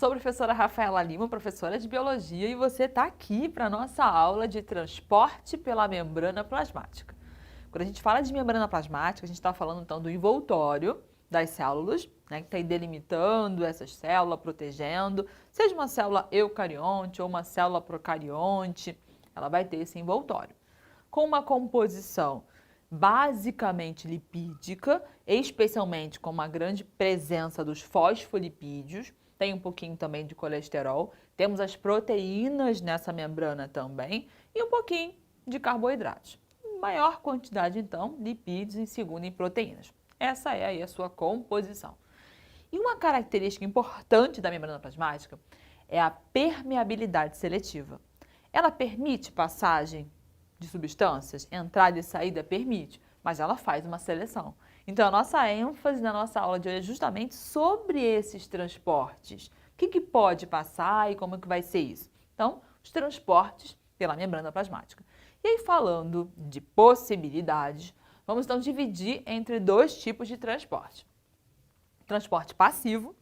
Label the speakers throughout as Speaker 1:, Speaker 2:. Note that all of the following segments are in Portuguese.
Speaker 1: sou a professora Rafaela Lima, professora de Biologia, e você está aqui para a nossa aula de transporte pela membrana plasmática. Quando a gente fala de membrana plasmática, a gente está falando então do envoltório das células, né, que está delimitando essas células, protegendo, seja uma célula eucarionte ou uma célula procarionte, ela vai ter esse envoltório. Com uma composição basicamente lipídica, especialmente com uma grande presença dos fosfolipídios, tem um pouquinho também de colesterol, temos as proteínas nessa membrana também e um pouquinho de carboidratos. Maior quantidade, então, lipídios e segundo em proteínas. Essa é aí a sua composição. E uma característica importante da membrana plasmática é a permeabilidade seletiva. Ela permite passagem de substâncias, entrada e saída permite, mas ela faz uma seleção. Então, a nossa ênfase na nossa aula de hoje é justamente sobre esses transportes. O que pode passar e como que vai ser isso? Então, os transportes pela membrana plasmática. E aí, falando de possibilidades, vamos então dividir entre dois tipos de transporte. O transporte passivo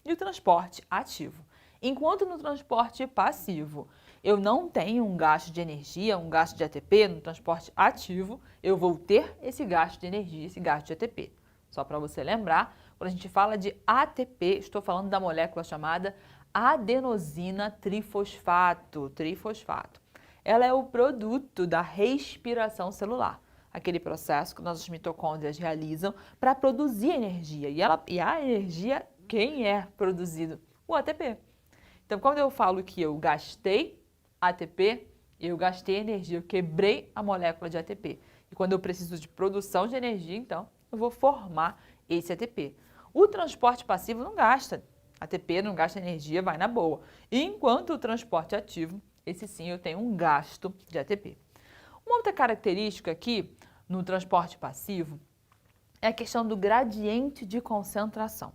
Speaker 1: e o transporte ativo. Enquanto no transporte passivo eu não tenho um gasto de energia, um gasto de ATP, no transporte ativo eu vou ter esse gasto de energia, esse gasto de ATP. Só para você lembrar, quando a gente fala de ATP, estou falando da molécula chamada adenosina trifosfato. Ela é o produto da respiração celular, aquele processo que nossas mitocôndrias realizam para produzir energia. E a energia, quem é produzido? O ATP. Então, quando eu falo que eu gastei ATP, eu gastei energia, eu quebrei a molécula de ATP. E quando eu preciso de produção de energia, então, eu vou formar esse ATP. O transporte passivo não gasta ATP, não gasta energia, vai na boa. Enquanto o transporte ativo, esse sim eu tenho um gasto de ATP. Uma outra característica aqui no transporte passivo é a questão do gradiente de concentração.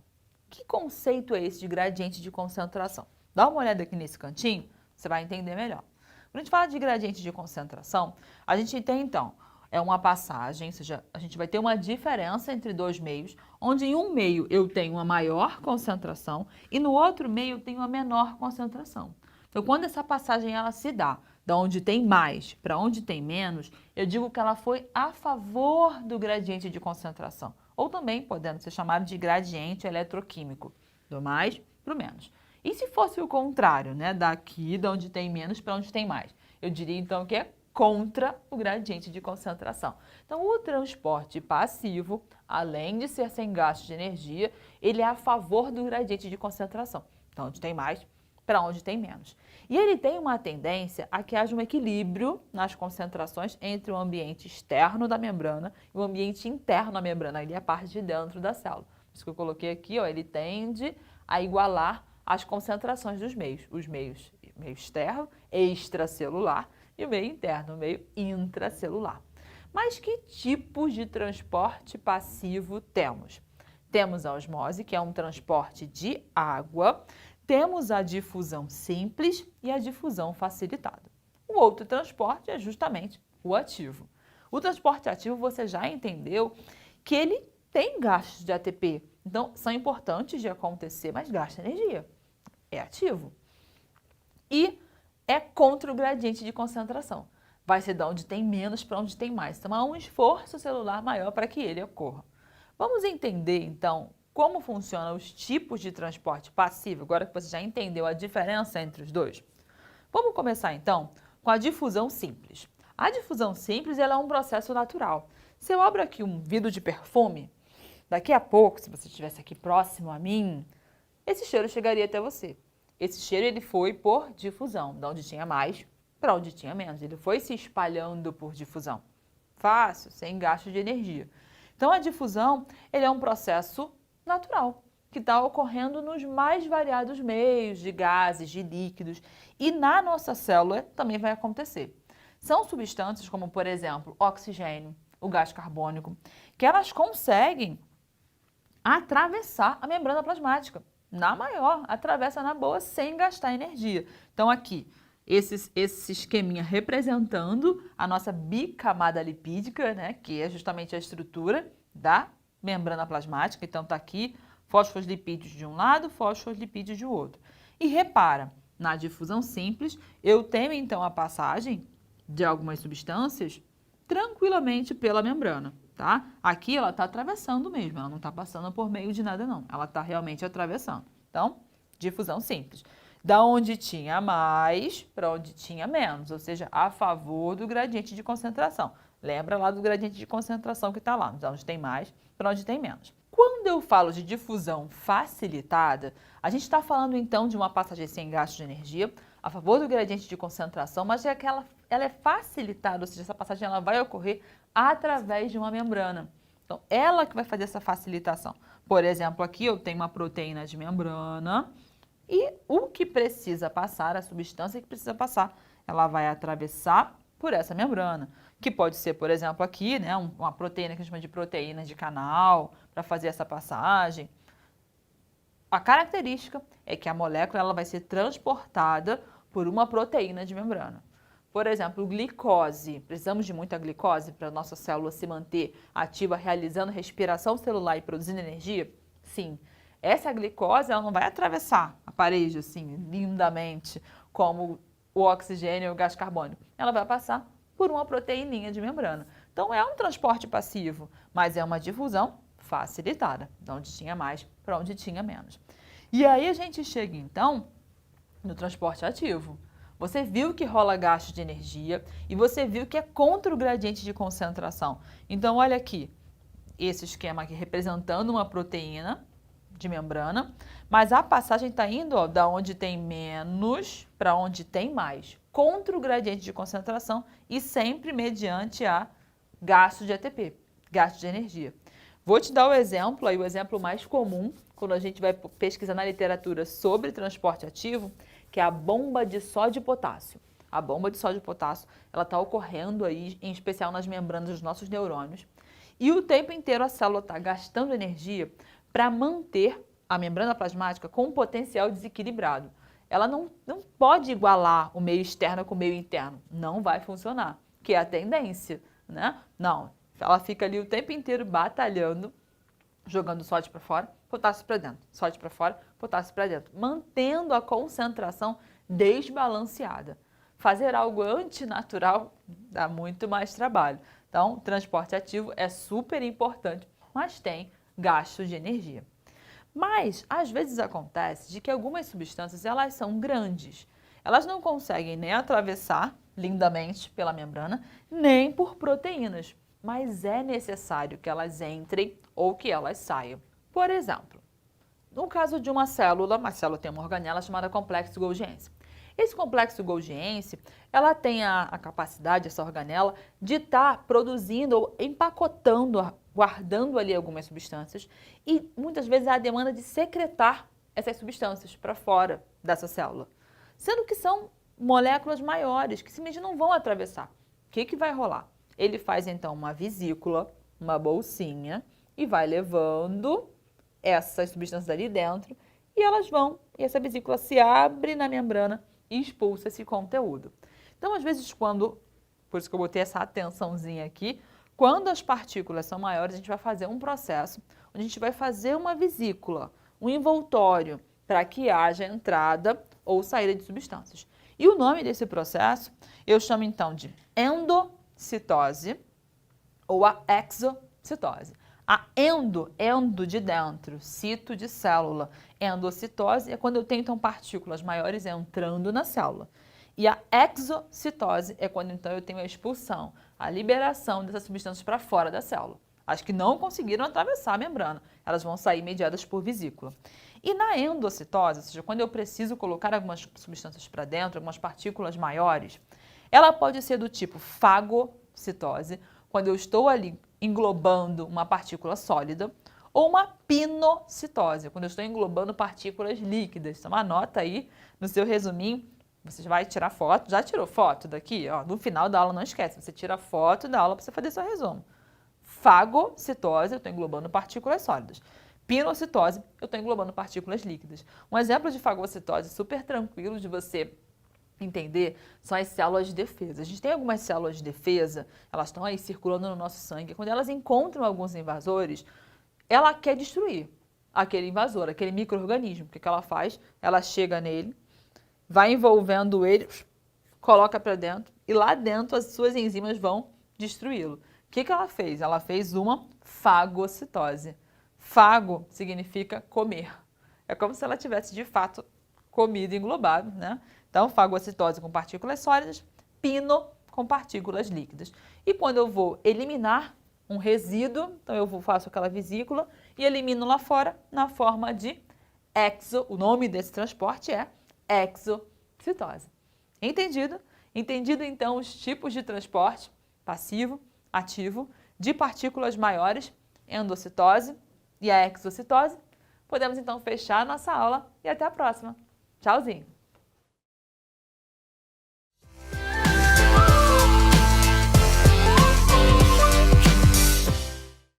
Speaker 1: Que conceito é esse de gradiente de concentração? Dá uma olhada aqui nesse cantinho, você vai entender melhor. Quando a gente fala de gradiente de concentração, a gente tem então uma passagem, ou seja, a gente vai ter uma diferença entre dois meios, onde em um meio eu tenho uma maior concentração e no outro meio eu tenho uma menor concentração. Então, quando essa passagem ela se dá, da onde tem mais para onde tem menos, eu digo que ela foi a favor do gradiente de concentração, ou também podendo ser chamado de gradiente eletroquímico, do mais para o menos. E se fosse o contrário, né, daqui, de onde tem menos para onde tem mais? Eu diria então que é contra o gradiente de concentração. Então, o transporte passivo, além de ser sem gasto de energia, ele é a favor do gradiente de concentração. Então, onde tem mais para onde tem menos. E ele tem uma tendência a que haja um equilíbrio nas concentrações entre o ambiente externo da membrana e o ambiente interno da membrana, ali é a parte de dentro da célula. Por isso que eu coloquei aqui, ó, ele tende a igualar as concentrações dos meios, os meios, meio externo, extracelular, e o meio interno, o meio intracelular. Mas que tipos de transporte passivo temos? Temos a osmose, que é um transporte de água, temos a difusão simples e a difusão facilitada. O outro transporte é justamente o ativo. O transporte ativo você já entendeu que ele tem gastos de ATP, então são importantes de acontecer, mas gasta energia. É ativo. E é contra o gradiente de concentração. Vai ser de onde tem menos para onde tem mais. Então, há um esforço celular maior para que ele ocorra. Vamos entender, então, como funcionam os tipos de transporte passivo, agora que você já entendeu a diferença entre os dois. Vamos começar, então, com a difusão simples. A difusão simples ela é um processo natural. Se eu abro aqui um vidro de perfume, daqui a pouco, se você estivesse aqui próximo a mim, esse cheiro chegaria até você. Esse cheiro ele foi por difusão, de onde tinha mais para onde tinha menos. Ele foi se espalhando por difusão. Fácil, sem gasto de energia. Então, a difusão ele é um processo natural, que está ocorrendo nos mais variados meios de gases, de líquidos. E na nossa célula também vai acontecer. São substâncias como, por exemplo, oxigênio, o gás carbônico, que elas conseguem atravessar a membrana plasmática. Na maior, atravessa na boa sem gastar energia. Então aqui, esse esqueminha representando a nossa bicamada lipídica, né, que é justamente a estrutura da membrana plasmática. Então tá aqui fosfolipídios de um lado, fosfolipídios de outro. E repara, na difusão simples, eu tenho então a passagem de algumas substâncias tranquilamente pela membrana, tá? Aqui ela está atravessando mesmo, ela não está passando por meio de nada não, ela está realmente atravessando. Então, difusão simples. Da onde tinha mais para onde tinha menos, ou seja, a favor do gradiente de concentração. Lembra lá do gradiente de concentração que está lá, onde tem mais para onde tem menos. Quando eu falo de difusão facilitada, a gente está falando então de uma passagem sem gasto de energia, a favor do gradiente de concentração, mas é que ela é facilitada, ou seja, essa passagem ela vai ocorrer através de uma membrana. Então, ela que vai fazer essa facilitação. Por exemplo, aqui eu tenho uma proteína de membrana e o que precisa passar, a substância que precisa passar, ela vai atravessar por essa membrana, que pode ser, por exemplo, aqui, né, uma proteína que a gente chama de proteína de canal, para fazer essa passagem. A característica é que a molécula ela vai ser transportada por uma proteína de membrana. Por exemplo, glicose. Precisamos de muita glicose para a nossa célula se manter ativa, realizando respiração celular e produzindo energia? Sim. Essa glicose ela não vai atravessar a parede assim, lindamente, como o oxigênio e o gás carbônico. Ela vai passar por uma proteininha de membrana. Então, é um transporte passivo, mas é uma difusão facilitada, de onde tinha mais para onde tinha menos. E aí a gente chega, então, no transporte ativo. Você viu que rola gasto de energia e você viu que é contra o gradiente de concentração. Então, olha aqui, esse esquema aqui representando uma proteína de membrana, mas a passagem está indo da onde tem menos para onde tem mais, contra o gradiente de concentração e sempre mediante a gasto de ATP, gasto de energia. Vou te dar o exemplo, aí o exemplo mais comum, quando a gente vai pesquisar na literatura sobre transporte ativo, que é a bomba de sódio e potássio. A bomba de sódio e potássio, ela está ocorrendo aí, em especial nas membranas dos nossos neurônios, e o tempo inteiro a célula está gastando energia para manter a membrana plasmática com um potencial desequilibrado. Ela não pode igualar o meio externo com o meio interno. Não vai funcionar, que é a tendência, né? Não, ela fica ali o tempo inteiro batalhando, jogando sódio para fora, potássio para dentro, sódio para fora, potássio para dentro, mantendo a concentração desbalanceada. Fazer algo antinatural dá muito mais trabalho. Então, o transporte ativo é super importante, mas tem gasto de energia. Mas, às vezes acontece de que algumas substâncias, elas são grandes. Elas não conseguem nem atravessar lindamente pela membrana, nem por proteínas. Mas é necessário que elas entrem ou que elas saiam. Por exemplo, no caso de uma célula tem uma organela chamada complexo golgiense. Esse complexo golgiense, ela tem a capacidade, essa organela, de estar produzindo ou empacotando, guardando ali algumas substâncias e muitas vezes há a demanda de secretar essas substâncias para fora dessa célula. Sendo que são moléculas maiores que simplesmente não vão atravessar. O que vai rolar? Ele faz então uma vesícula, uma bolsinha e vai levando essas substâncias ali dentro e elas vão, e essa vesícula se abre na membrana e expulsa esse conteúdo. Então, às vezes, por isso que eu botei essa atençãozinha aqui, quando as partículas são maiores, a gente vai fazer um processo onde a gente vai fazer uma vesícula, um envoltório, para que haja entrada ou saída de substâncias. E o nome desse processo eu chamo então de endocitose ou a exocitose. A endo de dentro, cito de célula. Endocitose é quando eu tenho então partículas maiores entrando na célula. E a exocitose é quando então eu tenho a expulsão, a liberação dessas substâncias para fora da célula. As que não conseguiram atravessar a membrana, elas vão sair mediadas por vesícula. E na endocitose, ou seja, quando eu preciso colocar algumas substâncias para dentro, algumas partículas maiores, ela pode ser do tipo fagocitose, quando eu estou ali englobando uma partícula sólida, ou uma pinocitose, quando eu estou englobando partículas líquidas. Então, anota aí no seu resuminho, você vai tirar foto, já tirou foto daqui? Ó, no final da aula, não esquece, você tira foto da aula para você fazer seu resumo. Fagocitose, eu estou englobando partículas sólidas. Pinocitose, eu estou englobando partículas líquidas. Um exemplo de fagocitose super tranquilo de você entender são as células de defesa. A gente tem algumas células de defesa, elas estão aí circulando no nosso sangue. Quando elas encontram alguns invasores, ela quer destruir. aquele invasor, aquele micro-organismo. O que ela faz? Ela chega nele, vai envolvendo ele, coloca para dentro e lá dentro as suas enzimas vão destruí-lo. O que ela fez? Ela fez uma fagocitose. Fago significa comer. É como se ela tivesse de fato comido e englobado, né? Então, fagocitose com partículas sólidas, pino com partículas líquidas. E quando eu vou eliminar um resíduo, então eu faço aquela vesícula e elimino lá fora na forma de o nome desse transporte é exocitose. Entendido? Entendido então os tipos de transporte passivo, ativo, de partículas maiores, endocitose e a exocitose? Podemos então fechar a nossa aula e até a próxima. Tchauzinho!